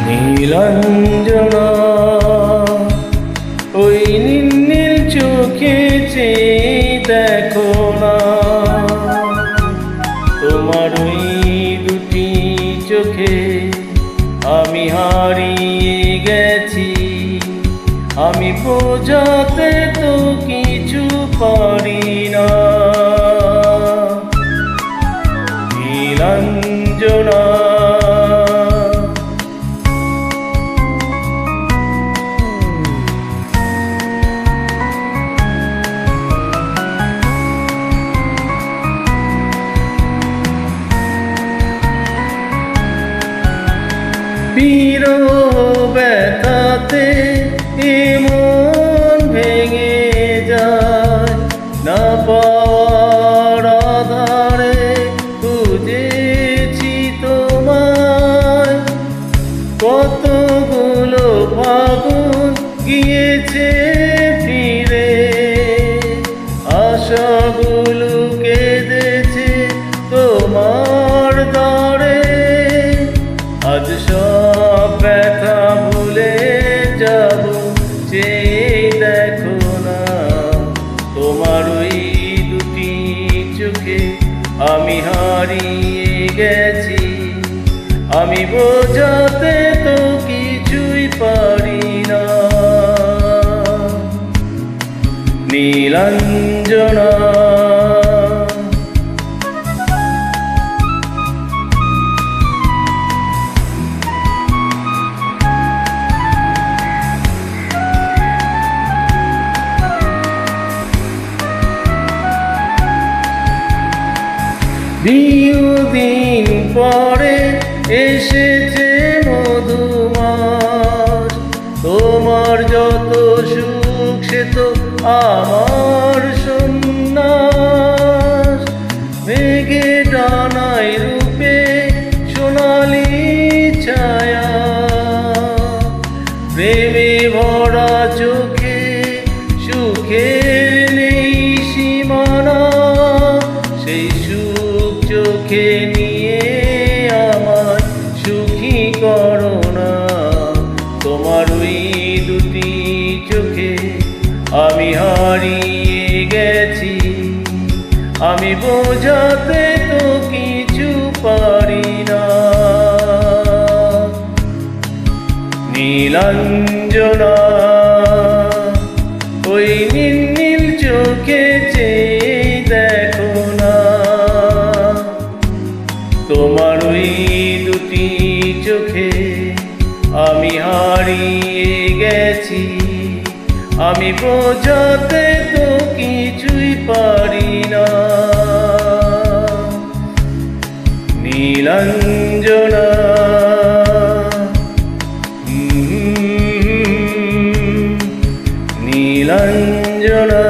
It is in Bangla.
নীলাঞ্জনা ওই নীল চোখে চেয়ে দেখো না, তোমার ওই দুটি চোখে আমি হারিয়ে গেছি। আমি বোঝাতে তো কিছু পারি না। নীলাঞ্জনা বিরহ ব্যথাতে মন ভেঙে যায়, না পাওয়ার আধারে খুঁজেছি তোমায়। কতগুলো ফাগুন গিয়েছে ফিরে, আশাগুলো কেঁদেছে তোমার দ্বারে। আজ সব ব্যথা ভুলে যাব, চেয়ে দেখো না, তোমার ওই দুটি চোখে আমি হারিয়ে গেছি। আমি বোঝাতে তো কিছুই পারি না। নীলাঞ্জনা দীর্ঘদিন পরে এসেছে মধুমাস, তোমার যত সুখ সে তো আমার সন্ন্যাস। মেঘে ডানায় রূপে সোনালি ছায়া, প্রেমে ভরা চোখে সুখের নেই সীমানা। সেই সুখ চোখে নিয়ে আমায় সুখী করো না, তোমার ওই দুটি চোখে আমি হারিয়ে গেছি। আমি বোঝাতে তো কিছু পারি না। নীলাঞ্জনা ওই নীল চোখে চেয়ে দেখো না, তোমার ওই দুটি চোখে আমি হারিয়ে গেছি। আমি বোঝাতে তো কিছুই পারি না। নীলাঞ্জনা নীলাঞ্জনা।